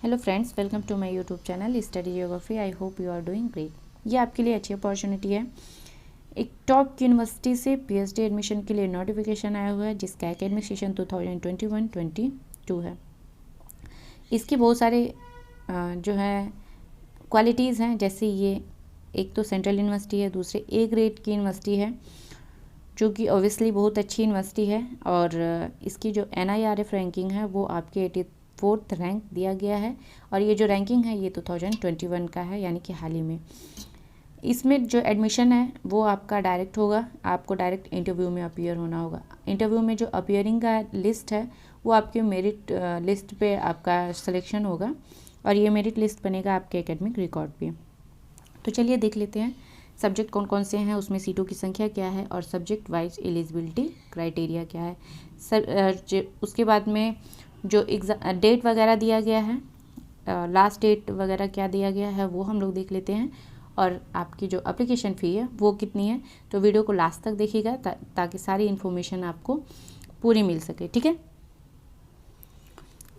Hello friends, welcome to my YouTube channel study geography. I hope you are doing great. ये आपके लिए अच्छी opportunity है। एक टॉप यूनिवर्सिटी से पीएचडी एडमिशन के लिए नोटिफिकेशन आया हुआ है, जिसका एकेडमिक सेशन 2021-22 है। इसकी बहुत सारे जो है क्वालिटीज़ हैं, जैसे ये एक तो सेंट्रल यूनिवर्सिटी है, दूसरे ए ग्रेड की यूनिवर्सिटी है, जो कि ऑब्वियसली बहुत अच्छी यूनिवर्सिटी है। और इसकी जो NIRF रैंकिंग है वो आपके 84th रैंक दिया गया है। और ये जो रैंकिंग है ये 2021 का है, यानी कि हाल ही में। इसमें जो एडमिशन है वो आपका डायरेक्ट होगा, आपको डायरेक्ट इंटरव्यू में अपीयर होना होगा। इंटरव्यू में जो अपीयरिंग का लिस्ट है वो आपके मेरिट लिस्ट पे आपका सिलेक्शन होगा, और ये मेरिट लिस्ट बनेगा आपके एकेडमिक रिकॉर्ड पे। तो चलिए देख लेते हैं सब्जेक्ट कौन कौन से हैं, उसमें सीटों की संख्या क्या है, और सब्जेक्ट वाइज एलिजिबिलिटी क्राइटेरिया क्या है। उसके बाद में जो एग्ज़ाम डेट वगैरह दिया गया है, लास्ट डेट वगैरह क्या दिया गया है वो हम लोग देख लेते हैं। और आपकी जो एप्लीकेशन फ़ी है वो कितनी है, तो वीडियो को लास्ट तक देखिएगा ताकि सारी इन्फॉर्मेशन आपको पूरी मिल सके। ठीक है।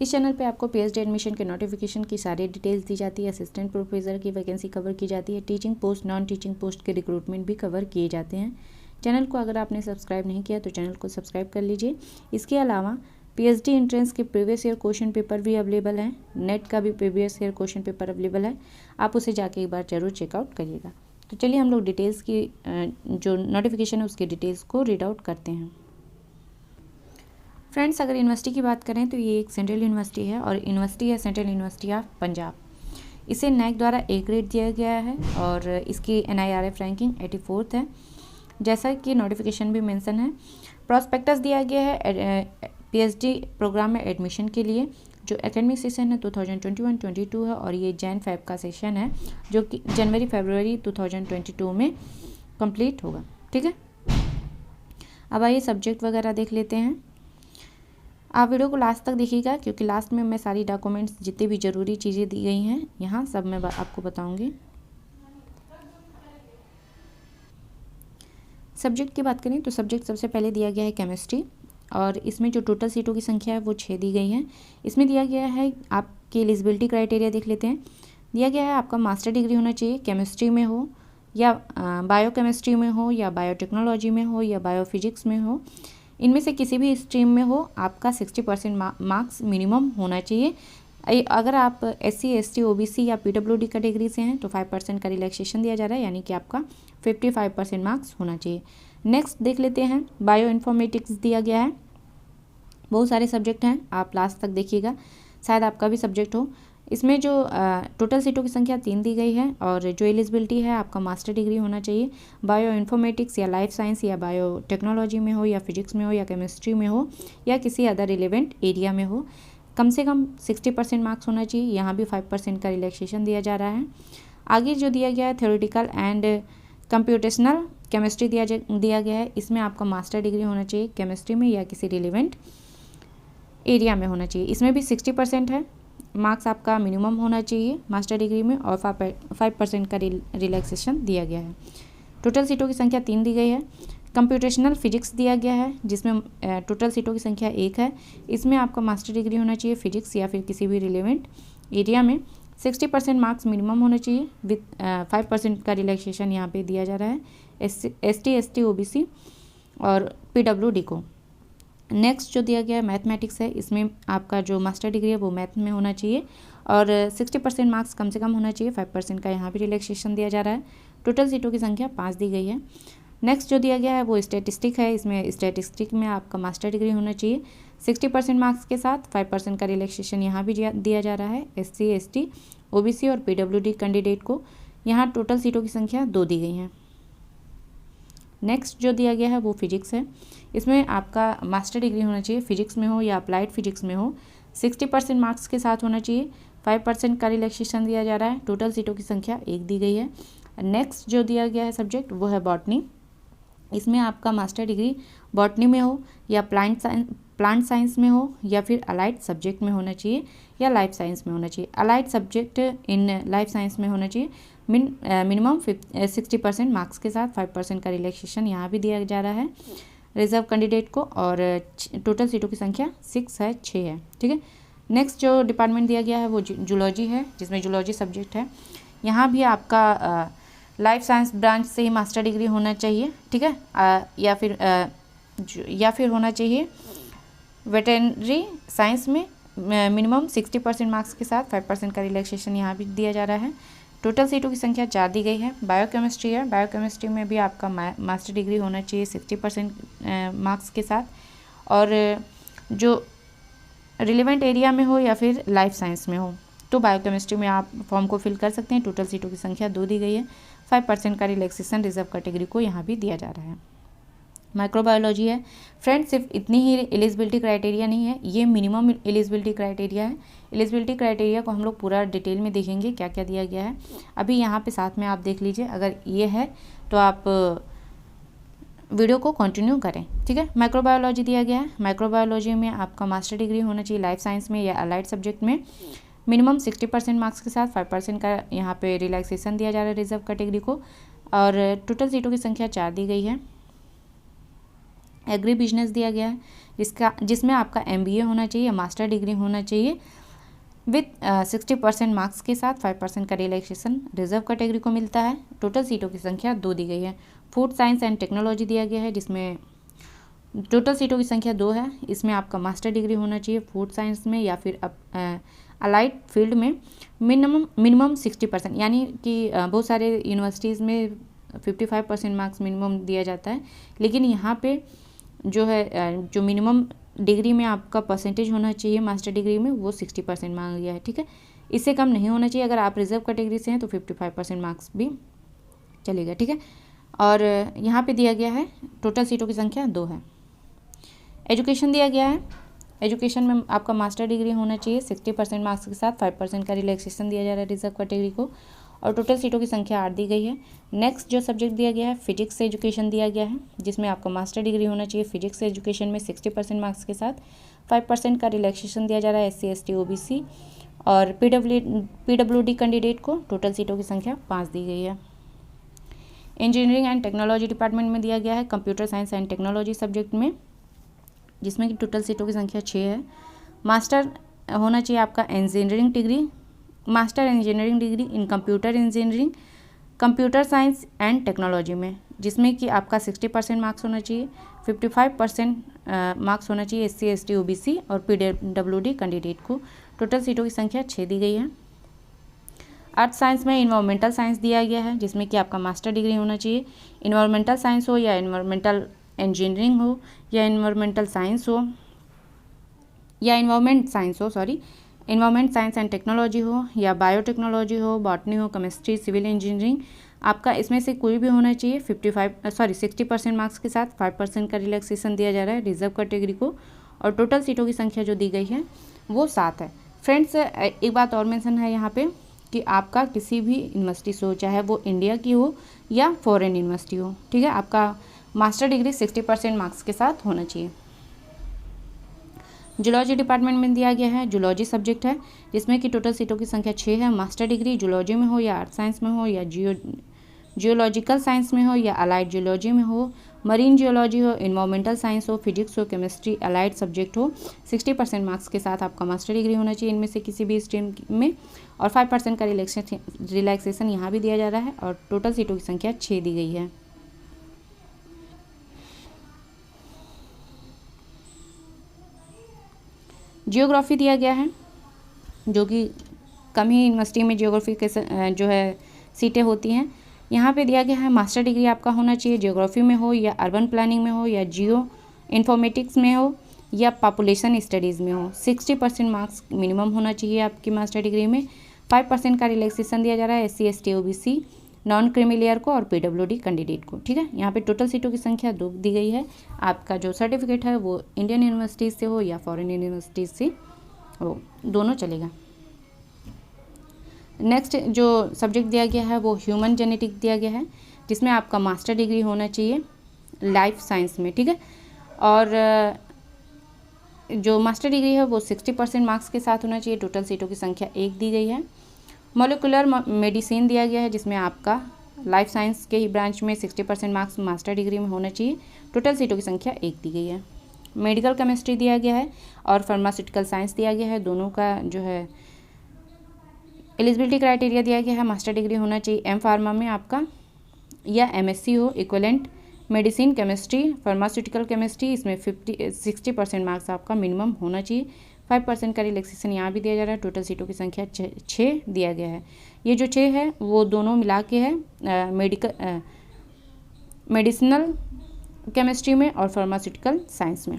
इस चैनल पे आपको पीएचडी एडमिशन के नोटिफिकेशन की सारी डिटेल्स दी जाती है। असिस्टेंट प्रोफेसर की वैकेंसी कवर की जाती है। Teaching post, non teaching post के रिक्रूटमेंट भी कवर किए जाते हैं। चैनल को अगर आपने सब्सक्राइब नहीं किया तो चैनल को सब्सक्राइब कर लीजिए। इसके अलावा पीएचडी एंट्रेंस के प्रीवियस ईयर क्वेश्चन पेपर भी अवेलेबल हैं। नेट का भी previous year question paper available है, आप उसे जाके एक बार जरूर चेकआउट करिएगा। तो चलिए हम लोग डिटेल्स की जो नोटिफिकेशन है उसकी डिटेल्स को रीड आउट करते हैं। फ्रेंड्स, अगर यूनिवर्सिटी की बात करें तो ये एक सेंट्रल यूनिवर्सिटी है, और यूनिवर्सिटी है सेंट्रल यूनिवर्सिटी ऑफ पंजाब। इसे नैक द्वारा ए ग्रेड दिया गया है, और इसकी NIRF रैंकिंग 84th है, जैसा कि नोटिफिकेशन भी मेंशन है। प्रॉस्पेक्टस दिया गया है पीएचडी प्रोग्राम में एडमिशन के लिए। जो एकेडमिक सेशन है 2021-22 है, और ये Jan-Feb का सेशन है, जो कि जनवरी-फरवरी 2022 में कंप्लीट होगा। ठीक है। अब आइए सब्जेक्ट वगैरह देख लेते हैं। आप वीडियो को लास्ट तक देखिएगा, क्योंकि लास्ट में मैं सारी डॉक्यूमेंट्स जितनी भी ज़रूरी चीज़ें दी गई हैं यहाँ सब मैं आपको बताऊंगी। सब्जेक्ट की बात करें तो सब्जेक्ट सबसे पहले दिया गया है केमिस्ट्री, और इसमें जो टोटल सीटों की संख्या है वो 6 दी गई है। इसमें दिया गया है आपकी एलिजिबिलिटी क्राइटेरिया देख लेते हैं। दिया गया है आपका मास्टर डिग्री होना चाहिए, केमिस्ट्री में हो या बायोकेमिस्ट्री में हो या बायोटेक्नोलॉजी में हो या बायोफिजिक्स में हो, इनमें से किसी भी स्ट्रीम में हो, आपका 60% मार्क्स मिनिमम होना चाहिए। अगर आप SC ST OBC या PWD कैटेगरी से हैं तो 5% का रिलैक्सेशन दिया जा रहा है, यानी कि आपका 55% मार्क्स होना चाहिए। नेक्स्ट देख लेते हैं, बायो इन्फॉर्मेटिक्स दिया गया है। बहुत सारे सब्जेक्ट हैं, आप लास्ट तक देखिएगा, शायद आपका भी सब्जेक्ट हो। इसमें जो टोटल सीटों की संख्या 3 दी गई है, और जो एलिजिबिलिटी है आपका मास्टर डिग्री होना चाहिए। बायो इन्फॉर्मेटिक्स या लाइफ साइंस या बायो टेक्नोलॉजी में हो या फिजिक्स में हो या केमिस्ट्री में हो या किसी अदर रिलेवेंट एरिया में हो, कम से कम 60% मार्क्स होना चाहिए। यहाँ भी 5% का रिलैक्सेशन दिया जा रहा है। आगे जो दिया गया है थ्योरेटिकल एंड कंप्यूटेशनल केमिस्ट्री दिया गया है। इसमें आपका मास्टर डिग्री होना चाहिए केमिस्ट्री में या किसी रिलेवेंट एरिया में होना चाहिए। इसमें भी 60% है, मार्क्स आपका मिनिमम होना चाहिए मास्टर डिग्री में, और 5% का रिलैक्सेशन दिया गया है। टोटल सीटों की संख्या 3 दी गई है। कंप्यूटेशनल फिजिक्स दिया गया है, जिसमें टोटल सीटों की संख्या 1 है। इसमें आपका मास्टर डिग्री होना चाहिए फिजिक्स या फिर किसी भी रिलेवेंट एरिया में। 60% मार्क्स मिनिमम होना चाहिए, विथ 5% का रिलैक्सेशन यहाँ पे दिया जा रहा है ST ST OBC और PWD को। नेक्स्ट जो दिया गया है मैथमेटिक्स है। इसमें आपका जो मास्टर डिग्री है वो मैथ में होना चाहिए, और 60% मार्क्स कम से कम होना चाहिए। 5% का यहाँ भी रिलैक्सेशन दिया जा रहा है। टोटल सीटों की संख्या 5 दी गई है। नेक्स्ट जो दिया गया है वो स्टैटिस्टिक है। इसमें स्टैटिस्टिक में आपका मास्टर डिग्री होना चाहिए 60% मार्क्स के साथ। 5% का रिलैक्सेशन यहाँ भी दिया जा रहा है SC ST OBC और PWD कैंडिडेट को। यहाँ टोटल सीटों की संख्या 2 दी गई हैं। नेक्स्ट जो दिया गया है वो फिजिक्स है। इसमें आपका मास्टर डिग्री होना चाहिए, फिजिक्स में हो या अप्लाइड फिजिक्स में हो। 60% मार्क्स के साथ होना चाहिए। 5% का रिलैक्सेशन दिया जा रहा है। टोटल सीटों की संख्या 1 दी गई है। नेक्स्ट जो दिया गया है सब्जेक्ट वो है बॉटनी। इसमें आपका मास्टर डिग्री बॉटनी में हो या प्लांट साइंस में हो या फिर अलाइड सब्जेक्ट में होना चाहिए या लाइफ साइंस में होना चाहिए। Allied subject in life science में होना चाहिए। मिनिमम 60% मार्क्स के साथ 5% का रिलैक्सेशन यहाँ भी दिया जा रहा है रिजर्व कैंडिडेट को, और टोटल सीटों की संख्या 6 है। ठीक है। नेक्स्ट जो डिपार्टमेंट दिया गया है वो जूलॉजी है, जिसमें जूलॉजी सब्जेक्ट है। यहाँ भी आपका लाइफ साइंस ब्रांच से ही मास्टर डिग्री होना चाहिए, ठीक है, या फिर होना चाहिए वेटरनरी साइंस में मिनिमम 60% मार्क्स के साथ 5% का रिलैक्सेशन यहाँ भी दिया जा रहा है। टोटल सीटों की संख्या 4 दी गई है। बायोकेमिस्ट्री है, बायोकेमिस्ट्री में भी आपका मास्टर डिग्री होना चाहिए 60% मार्क्स के साथ, और जो रिलेवेंट एरिया में हो या फिर लाइफ साइंस में हो, तो बायोकेमिस्ट्री में आप फॉर्म को फिल कर सकते हैं। टोटल सीटों की संख्या 2 दी गई है। 5% का रिलैक्सेशन रिजर्व कैटेगरी को यहाँ भी दिया जा रहा है। माइक्रोबायोलॉजी है फ्रेंड्स, सिर्फ इतनी ही एलिजिबिलिटी क्राइटेरिया नहीं है, ये मिनिमम एलिजिबिलिटी क्राइटेरिया है। एलिजिबिलिटी क्राइटेरिया को हम लोग पूरा डिटेल में देखेंगे क्या क्या दिया गया है। अभी यहाँ पे साथ में आप देख लीजिए, अगर ये है तो आप वीडियो को कंटिन्यू करें, ठीक है। माइक्रोबायोलॉजी दिया गया है। माइक्रोबायोलॉजी में आपका मास्टर डिग्री होना चाहिए लाइफ साइंस में या अलाइड सब्जेक्ट में, मिनिमम 60% मार्क्स के साथ 5% का यहाँ पे रिलैक्सेशन दिया जा रहा है रिजर्व कैटेगरी को, और टोटल सीटों की संख्या 4 दी गई है। एग्री बिजनेस दिया गया है, जिसमें आपका MBA होना चाहिए, मास्टर डिग्री होना चाहिए विथ 60% मार्क्स के साथ 5% का रिलैक्सेशन रिजर्व कैटेगरी को मिलता है। टोटल सीटों की संख्या 2 दी गई है। फूड साइंस एंड टेक्नोलॉजी दिया गया है, जिसमें टोटल सीटों की संख्या 2 है। इसमें आपका मास्टर डिग्री होना चाहिए फूड साइंस में या फिर अलाइड फील्ड में, मिनिमम 60%, यानी कि बहुत सारे यूनिवर्सिटीज़ में 55% मार्क्स मिनिमम दिया जाता है, लेकिन यहाँ पे जो है जो मिनिमम डिग्री में आपका परसेंटेज होना चाहिए मास्टर डिग्री में, वो 60% मांगा गया है, ठीक है। इससे कम नहीं होना चाहिए। अगर आप रिजर्व कैटेगरी से हैं तो 55% मार्क्स भी चलेगा, ठीक है। और यहाँ पे दिया गया है टोटल सीटों की संख्या 2 है। एजुकेशन दिया गया है। एजुकेशन में आपका मास्टर डिग्री होना चाहिए 60% मार्क्स के साथ 5% का रिलैक्सेशन दिया जा रहा है रिजर्व कैटेगरी को, और टोटल सीटों की संख्या 8 दी गई है। नेक्स्ट जो सब्जेक्ट दिया गया है फिजिक्स से एजुकेशन दिया गया है, जिसमें आपको मास्टर डिग्री होना चाहिए फिजिक्स से एजुकेशन में 60% मार्क्स के साथ 5% का रिलैक्सेशन दिया जा रहा है SC ST OBC और PWD कैंडिडेट को। टोटल सीटों की संख्या 5 दी गई है। इंजीनियरिंग एंड टेक्नोलॉजी डिपार्टमेंट में दिया गया है computer science and technology subject में, जिसमें कि टोटल सीटों की संख्या 6 है। मास्टर होना चाहिए आपका engineering degree, master engineering degree in computer engineering, computer science and technology में, जिसमें कि आपका 60% मार्क्स होना चाहिए, 55% मार्क्स होना चाहिए SC ST OBC और PWD कैंडिडेट को। टोटल सीटों की संख्या 6 दी गई है। अर्थ साइंस में इन्वायरमेंटल साइंस दिया गया है, जिसमें कि आपका मास्टर डिग्री होना चाहिए। इन्वायरमेंटल साइंस हो या इन्वायरमेंटल इंजीनियरिंग हो या इन्वायरमेंटल साइंस हो या इन्वायरमेंट साइंस एंड टेक्नोलॉजी हो या बायोटेक्नोलॉजी हो, बॉटनी हो, केमिस्ट्री, सिविल इंजीनियरिंग, आपका इसमें से कोई भी होना चाहिए 60% मार्क्स के साथ 5% का रिलैक्सेशन दिया जा रहा है रिजर्व कैटेगरी को, और टोटल सीटों की संख्या जो दी गई है वो 7 है। फ्रेंड्स, एक बात और मेंशन है यहाँ पे कि आपका किसी भी यूनिवर्सिटी से हो, चाहे वो इंडिया की हो या फॉरेन यूनिवर्सिटी हो, ठीक है, आपका मास्टर डिग्री 60% मार्क्स के साथ होना चाहिए। जूलॉजी डिपार्टमेंट में दिया गया है, जूलॉजी सब्जेक्ट है, जिसमें कि टोटल सीटों की संख्या 6 है। मास्टर डिग्री जूलॉजी में हो या अर्थ साइंस में हो या जियोलॉजिकल साइंस में हो या अलाइड जियोलॉजी में हो, मरीन जियोलॉजी हो, इन्वायरमेंटल साइंस हो, फिजिक्स हो, केमिस्ट्री, अलाइड सब्जेक्ट हो, 60% मार्क्स के साथ आपका मास्टर डिग्री होना चाहिए इनमें से किसी भी स्ट्रीम में, और 5% का रिलैक्सेशन यहाँ भी दिया जा रहा है, और टोटल सीटों की संख्या 6 दी गई है। जियोग्राफी दिया गया है, जो कि कम ही यूनिवर्सिटी में जियोग्राफी के जो है सीटें होती हैं। यहाँ पे दिया गया है मास्टर डिग्री आपका होना चाहिए जियोग्राफी में हो या अर्बन प्लानिंग में हो या जियो इन्फॉर्मेटिक्स में हो या पॉपुलेशन स्टडीज़ में हो। 60% मार्क्स मिनिमम होना चाहिए आपकी मास्टर डिग्री में। 5% का रिलैक्सेशन दिया जा रहा है SC ST OBC non creamy layer को और PWD कैंडिडेट को, ठीक है। यहाँ पे टोटल सीटों की संख्या 2 दी गई है। आपका जो सर्टिफिकेट है वो इंडियन यूनिवर्सिटीज़ से हो या फॉरेन यूनिवर्सिटीज़ से हो, दोनों चलेगा। नेक्स्ट जो सब्जेक्ट दिया गया है वो ह्यूमन जेनेटिक दिया गया है, जिसमें आपका मास्टर डिग्री होना चाहिए लाइफ साइंस में, ठीक है। और जो मास्टर डिग्री है वो 60% मार्क्स के साथ होना चाहिए। टोटल सीटों की संख्या 1 दी गई है। मॉलिक्यूलर मेडिसिन दिया गया है, जिसमें आपका लाइफ साइंस के ही ब्रांच में 60% मार्क्स मास्टर डिग्री में होना चाहिए। टोटल सीटों की संख्या 1 दी गई है। मेडिकल केमिस्ट्री दिया गया है और फार्मास्यूटिकल साइंस दिया गया है। दोनों का जो है एलिजिबिलिटी क्राइटेरिया दिया गया है, मास्टर डिग्री होना चाहिए एम फार्मा में आपका या MSc हो। Equivalent medicine chemistry, pharmaceutical chemistry, इसमें 60% मार्क्स आपका मिनिमम होना चाहिए। 5% का रिलैक्सेशन यहाँ भी दिया जा रहा है। टोटल सीटों की संख्या 6 दिया गया है। ये जो 6 है वो दोनों मिला के है मेडिसिनल केमिस्ट्री में और फार्मास्यूटिकल साइंस में।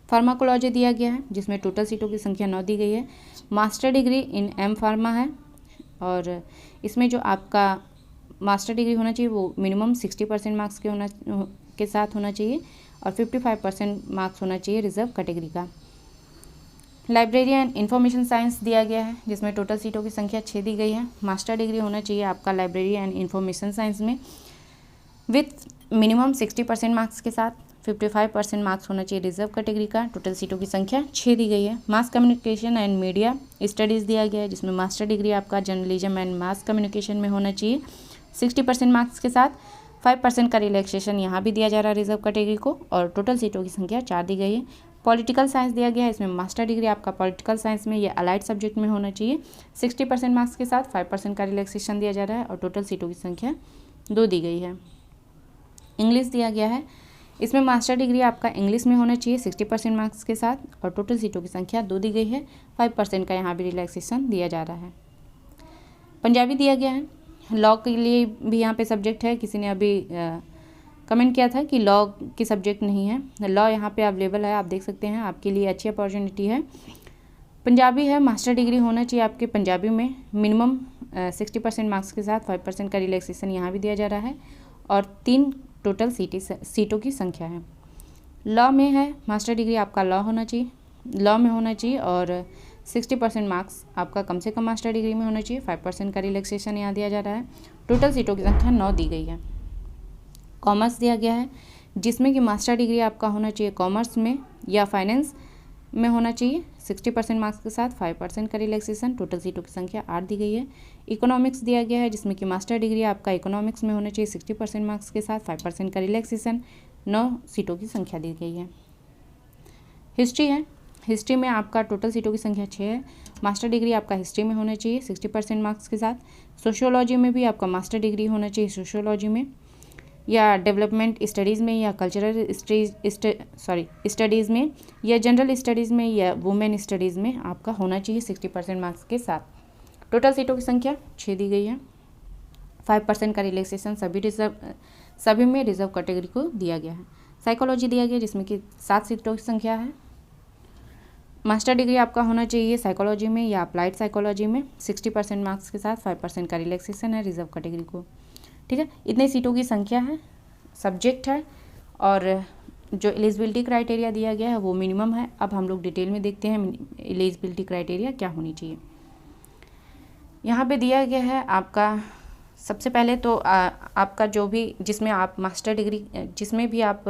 फार्माकोलॉजी दिया गया है जिसमें टोटल सीटों की संख्या 9 दी गई है। Master degree in M pharma है और इसमें जो आपका मास्टर डिग्री होना चाहिए वो मिनिमम 60% मार्क्स के साथ होना चाहिए और 55% मार्क्स होना चाहिए रिजर्व कैटेगरी का। लाइब्रेरी एंड इंफॉर्मेशन साइंस दिया गया है जिसमें टोटल सीटों की संख्या 6 दी गई है। मास्टर डिग्री होना चाहिए आपका लाइब्रेरी एंड इंफॉर्मेशन साइंस में विथ मिनिमम 60% मार्क्स के साथ 55% मार्क्स होना चाहिए रिजर्व कैटेगरी का। टोटल सीटों की संख्या 6 दी गई है। Mass communication and media studies दिया गया है जिसमें मास्टर डिग्री आपका जर्नलिज्म एंड मास कम्युनिकेशन में होना चाहिए 60% मार्क्स के साथ। 5% का रिलैक्सेशन यहाँ भी दिया जा रहा है रिजर्व कैटेगरी को और टोटल सीटों की संख्या 4 दी गई है। पॉलिटिकल साइंस दिया गया है, इसमें मास्टर डिग्री आपका पॉलिटिकल साइंस में या अलाइड सब्जेक्ट में होना चाहिए 60% मार्क्स के साथ। 5% का रिलैक्सेशन दिया जा रहा है और टोटल सीटों की संख्या 2 दी गई है। इंग्लिश दिया गया है, इसमें मास्टर डिग्री आपका इंग्लिश में होना चाहिए 60% मार्क्स के साथ और टोटल सीटों की संख्या 2 दी गई है। 5% का यहाँ भी रिलैक्सेशन दिया जा रहा है। पंजाबी दिया गया है, लॉ के लिए भी यहाँ पे सब्जेक्ट है। किसी ने अभी कमेंट किया था कि लॉ की सब्जेक्ट नहीं है, लॉ यहाँ पे अवेलेबल है, आप देख सकते हैं, आपके लिए अच्छी अपॉर्चुनिटी है। पंजाबी है, मास्टर डिग्री होना चाहिए आपके पंजाबी में मिनिमम 60% मार्क्स के साथ। 5% का रिलैक्सेशन यहाँ भी दिया जा रहा है और 3 टोटल सीटों की संख्या है। लॉ में है, मास्टर डिग्री आपका लॉ में होना चाहिए और 60% मार्क्स आपका कम से कम मास्टर डिग्री में होना चाहिए। 5% का रिलैक्सेशन यहाँ दिया जा रहा है। टोटल सीटों की संख्या 9 दी गई है। कॉमर्स दिया गया है जिसमें कि मास्टर डिग्री आपका होना चाहिए कॉमर्स में या फाइनेंस में होना चाहिए 60% मार्क्स के साथ। 5% का रिलैक्सेशन। टोटल सीटों की संख्या 8 दी गई है। इकोनॉमिक्स दिया गया है जिसमें कि मास्टर डिग्री आपका इकोनॉमिक्स में होना चाहिए 60% मार्क्स के साथ। 5% का रिलैक्सेशन। 9 सीटों की संख्या दी गई है। हिस्ट्री है, हिस्ट्री में आपका टोटल सीटों की संख्या 6 है। मास्टर डिग्री आपका हिस्ट्री में होना चाहिए 60% मार्क्स के साथ। सोशियोलॉजी में भी आपका मास्टर डिग्री होना चाहिए सोशियोलॉजी में या डेवलपमेंट स्टडीज़ में या कल्चरल स्टडीज़ में या जनरल स्टडीज़ में या वुमेन स्टडीज़ में आपका होना चाहिए 60% मार्क्स के साथ। टोटल सीटों की संख्या 6 दी गई है। 5% का रिलैक्सेशन सभी में रिजर्व कैटेगरी को दिया गया है। साइकोलॉजी दिया गया जिसमें कि 7 सीटों की संख्या है। मास्टर डिग्री आपका होना चाहिए साइकोलॉजी में या अप्लाइड साइकोलॉजी में 60% मार्क्स के साथ। 5% का रिलैक्सेशन है रिजर्व कैटेगरी को। ठीक है, इतने सीटों की संख्या है, सब्जेक्ट है और जो एलिजिबिलिटी क्राइटेरिया दिया गया है वो मिनिमम है। अब हम लोग डिटेल में देखते हैं एलिजिबिलिटी क्राइटेरिया क्या होनी चाहिए। यहाँ पे दिया गया है आपका सबसे पहले तो आपका जो भी जिसमें आप मास्टर डिग्री जिसमें भी आप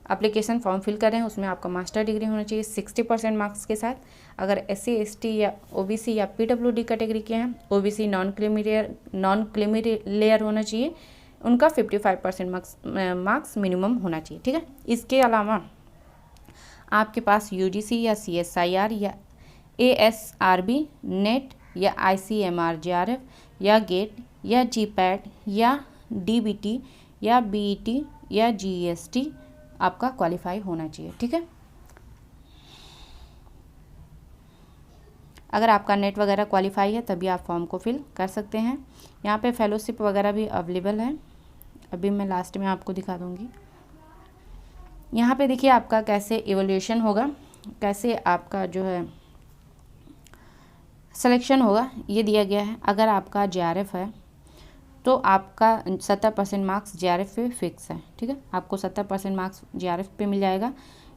एप्लीकेशन फॉर्म फिल कर रहे हैं उसमें आपका मास्टर डिग्री होना चाहिए 60% मार्क्स के साथ। अगर SC ST या OBC या PWD कैटेगरी के हैं, OBC नॉन क्रीमी लेयर होना चाहिए, उनका 55% मार्क्स मिनिमम होना चाहिए। ठीक है, इसके अलावा आपके पास UGC या CSIR या ASRB नेट या ICMR JRF या गेट या GPAT या DBT या BET या GEST आपका क्वालिफाई होना चाहिए। ठीक है, अगर आपका नेट वगैरह क्वालिफाई है तभी आप फॉर्म को फिल कर सकते हैं। यहाँ पे फेलोशिप वगैरह भी अवेलेबल है, अभी मैं लास्ट में आपको दिखा दूँगी। यहाँ पे देखिए आपका कैसे इवोल्यूशन होगा, कैसे आपका जो है सिलेक्शन होगा, ये दिया गया है। अगर आपका JRF है तो आपका 70% मार्क्स JRF पे फिक्स है। ठीक है, आपको 70% मार्क्स JRF पे मिल जाएगा।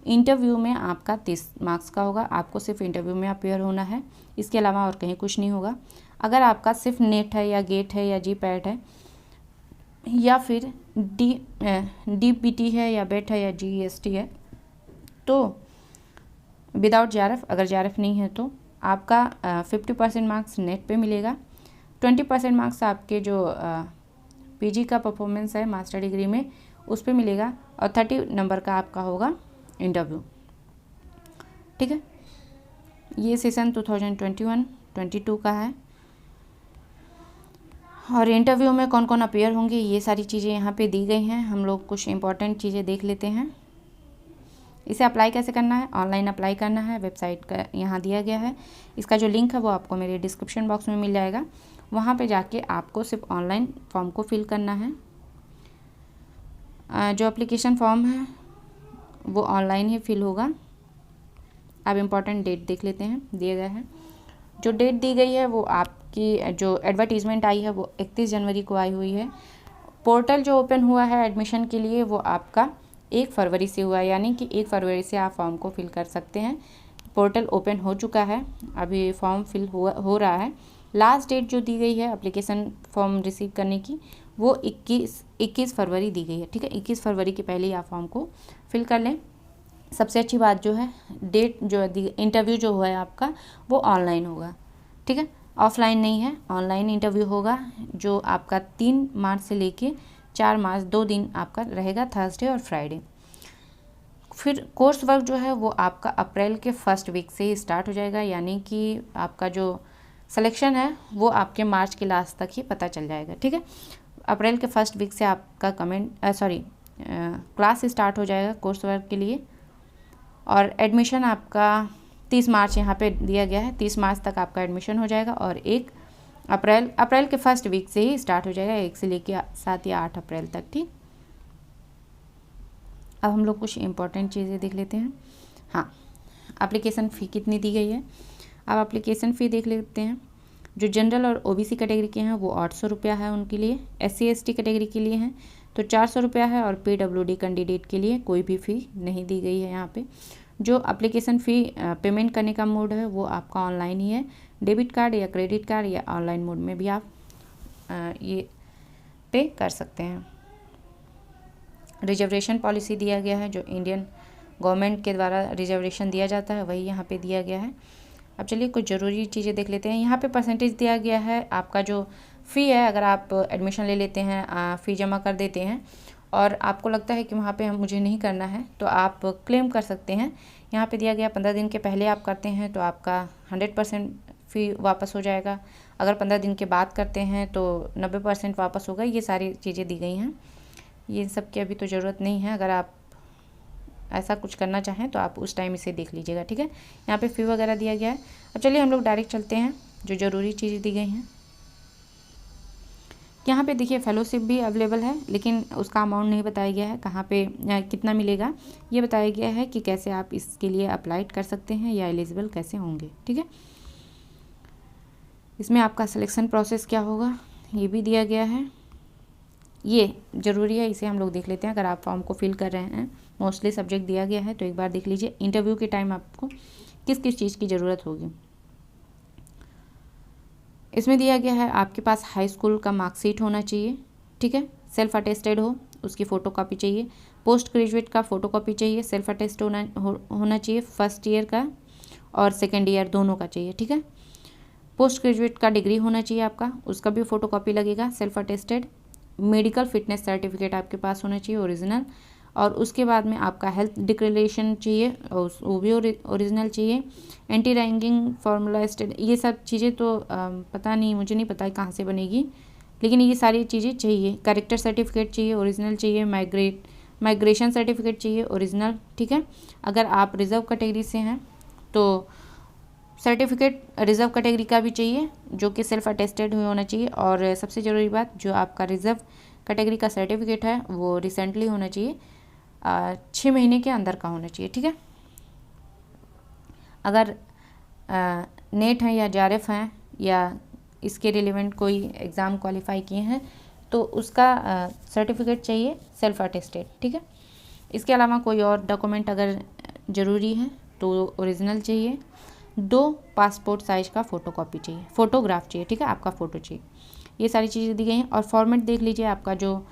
इंटरव्यू में आपका 30 मार्क्स का होगा, आपको सिर्फ इंटरव्यू में अपेयर होना है, इसके अलावा और कहीं कुछ नहीं होगा। अगर आपका सिर्फ नेट है या गेट है या GPAT है या फिर DBT है या बेट है या GEST है तो विदाउट JRF, अगर JRF नहीं है तो आपका 50% मार्क्स नेट पे मिलेगा। 20% मार्क्स आपके जो PG का परफॉर्मेंस है मास्टर डिग्री में उस पर मिलेगा, और 30 नंबर का आपका होगा इंटरव्यू। ठीक है, ये सेशन 2021-22 का है। और इंटरव्यू में कौन कौन अपीयर होंगे ये सारी चीज़ें यहाँ पे दी गई हैं। हम लोग कुछ इंपॉर्टेंट चीज़ें देख लेते हैं। इसे अप्लाई कैसे करना है, ऑनलाइन अप्लाई करना है, वेबसाइट का यहाँ दिया गया है। इसका जो लिंक है वो आपको मेरे डिस्क्रिप्शन बॉक्स में मिल जाएगा। वहाँ पे जाके आपको सिर्फ ऑनलाइन फॉर्म को फिल करना है। जो एप्लीकेशन फॉर्म है वो ऑनलाइन ही फिल होगा। अब इम्पॉर्टेंट डेट देख लेते हैं, दिया गया है। जो डेट दी गई है वो आपकी जो एडवर्टीज़मेंट आई है वो 31 जनवरी को आई हुई है। पोर्टल जो ओपन हुआ है एडमिशन के लिए वो आपका 1 फरवरी से हुआ है, यानी कि 1 फरवरी से आप फॉर्म को फिल कर सकते हैं। पोर्टल ओपन हो चुका है, अभी फॉर्म फिल हो रहा है। लास्ट डेट जो दी गई है एप्लीकेशन फॉर्म रिसीव करने की वो 21 फरवरी दी गई है। ठीक है, 21 फरवरी के पहले ही आप फॉर्म को फिल कर लें। सबसे अच्छी बात जो है डेट जो इंटरव्यू जो है आपका वो ऑनलाइन होगा। ठीक है, ऑफलाइन नहीं है, ऑनलाइन इंटरव्यू होगा, जो आपका 3 मार्च से लेके 4 मार्च 2 दिन आपका रहेगा, थर्सडे और फ्राइडे। फिर कोर्स वर्क जो है वो आपका अप्रैल के फर्स्ट वीक से ही स्टार्ट हो जाएगा, यानी कि आपका जो सिलेक्शन है वो आपके मार्च के लास्ट तक ही पता चल जाएगा। ठीक है, अप्रैल के फर्स्ट वीक से आपका क्लास स्टार्ट हो जाएगा कोर्स वर्क के लिए। और एडमिशन आपका 30 मार्च यहाँ पे दिया गया है, 30 मार्च तक आपका एडमिशन हो जाएगा, और 1 अप्रैल के फर्स्ट वीक से ही स्टार्ट हो जाएगा, 1 से लेके 7 या 8 अप्रैल तक। ठीक, अब हम लोग कुछ इंपॉर्टेंट चीज़ें देख लेते हैं। हाँ, एप्लीकेशन फ़ी कितनी दी गई है, अब एप्लीकेशन फ़ी देख लेते हैं। जो जनरल और ओबीसी कैटेगरी के हैं वो 800 रुपया है उनके लिए, SC ST कैटेगरी के लिए हैं तो 400 रुपया है, और PWD कैंडिडेट के लिए कोई भी फ़ी नहीं दी गई है यहाँ पे। जो एप्लीकेशन फ़ी पेमेंट करने का मोड है वो आपका ऑनलाइन ही है, डेबिट कार्ड या क्रेडिट कार्ड या ऑनलाइन मोड में भी आप ये पे कर सकते हैं। रिजर्वेशन पॉलिसी दिया गया है, जो इंडियन गवर्नमेंट के द्वारा रिजर्वेशन दिया जाता है वही यहाँ पे दिया गया है। अब चलिए कुछ ज़रूरी चीज़ें देख लेते हैं। यहाँ पे परसेंटेज दिया गया है आपका जो फ़ी है, अगर आप एडमिशन ले लेते हैं, फ़ी जमा कर देते हैं और आपको लगता है कि वहाँ पे मुझे नहीं करना है तो आप क्लेम कर सकते हैं। यहाँ पे दिया गया 15 दिन के पहले आप करते हैं तो आपका 100% फ़ी वापस हो जाएगा, अगर 15 दिन के बाद करते हैं तो 90% वापस होगा। ये सारी चीज़ें दी गई हैं, ये सब की अभी तो ज़रूरत नहीं है। अगर आप ऐसा कुछ करना चाहें तो आप उस टाइम इसे देख लीजिएगा। ठीक है, यहाँ पे फ़ी वगैरह दिया गया है। अब चलिए हम लोग डायरेक्ट चलते हैं जो ज़रूरी चीज़ें दी गई हैं। यहाँ पे देखिए फेलोशिप भी अवेलेबल है, लेकिन उसका अमाउंट नहीं बताया गया है, कहाँ पे कितना मिलेगा ये बताया गया है कि कैसे आप इसके लिए अप्लाई कर सकते हैं या एलिजिबल कैसे होंगे। ठीक है, इसमें आपका सिलेक्शन प्रोसेस क्या होगा ये भी दिया गया है, ये ज़रूरी है, इसे हम लोग देख लेते हैं। अगर आप फॉर्म को फिल कर रहे हैं, मोस्टली सब्जेक्ट दिया गया है तो एक बार देख लीजिए इंटरव्यू के टाइम आपको किस किस चीज़ की ज़रूरत होगी। इसमें दिया गया है आपके पास हाई स्कूल का मार्कशीट होना चाहिए। ठीक है, सेल्फ अटेस्टेड हो उसकी फ़ोटो कॉपी चाहिए, पोस्ट ग्रेजुएट का फ़ोटो कॉपी चाहिए, सेल्फ अटेस्ट होना चाहिए, फर्स्ट ईयर का और सेकेंड ईयर दोनों का चाहिए। ठीक है, पोस्ट ग्रेजुएट का डिग्री होना चाहिए आपका, उसका भी फ़ोटो कॉपी लगेगा, self attested. Medical fitness certificate आपके पास होना चाहिए ओरिजिनल, और उसके बाद में आपका हेल्थ डिक्लेरेशन चाहिए, वो भी ओरिजिनल चाहिए। एंटी रैंकिंग फार्मूला स्टेट, ये सब चीज़ें तो पता नहीं, मुझे नहीं पता कहाँ से बनेगी, लेकिन ये सारी चीज़ें चाहिए। कैरेक्टर सर्टिफिकेट चाहिए ओरिजिनल चाहिए, माइग्रेशन सर्टिफिकेट चाहिए ओरिजिनल। ठीक है, अगर आप रिजर्व कैटेगरी से हैं तो सर्टिफिकेट रिजर्व कैटेगरी का भी चाहिए जो कि सेल्फ अटेस्टेड होना चाहिए। और सबसे ज़रूरी बात, जो आपका रिजर्व कैटेगरी का सर्टिफिकेट है वो रिसेंटली होना चाहिए, 6 महीने के अंदर का होना चाहिए। ठीक है, अगर नेट हैं या JRF हैं या इसके रिलेवेंट कोई एग्ज़ाम क्वालिफाई किए हैं तो उसका सर्टिफिकेट चाहिए सेल्फ अटेस्टेड। ठीक है, इसके अलावा कोई और डॉक्यूमेंट अगर ज़रूरी है तो ओरिजिनल चाहिए, 2 पासपोर्ट साइज़ का फ़ोटोकॉपी चाहिए, फ़ोटोग्राफ चाहिए। ठीक है, आपका फ़ोटो चाहिए। ये सारी चीज़ें दी गई हैं। और फॉर्मेट देख लीजिए, आपका जो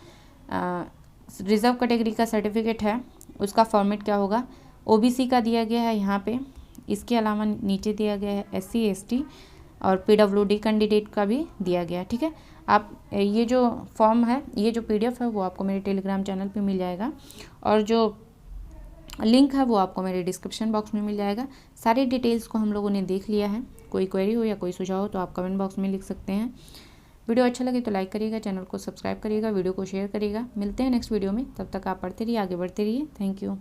रिज़र्व कैटेगरी का सर्टिफिकेट है उसका फॉर्मेट क्या होगा, OBC का दिया गया है यहाँ पे। इसके अलावा नीचे दिया गया है SC ST और PWD कैंडिडेट का भी दिया गया है। ठीक है, आप ये जो फॉर्म है, ये जो PDF है वो आपको मेरे टेलीग्राम चैनल पे मिल जाएगा और जो लिंक है वो आपको मेरे डिस्क्रिप्शन बॉक्स में मिल जाएगा। सारी डिटेल्स को हम लोगों ने देख लिया है। कोई क्वेरी हो या कोई सुझाव हो तो आप कमेंट बॉक्स में लिख सकते हैं। वीडियो अच्छा लगे तो लाइक करिएगा, चैनल को सब्सक्राइब करिएगा, वीडियो को शेयर करिएगा। मिलते हैं नेक्स्ट वीडियो में, तब तक आप पढ़ते रहिए, आगे बढ़ते रहिए। Thank you.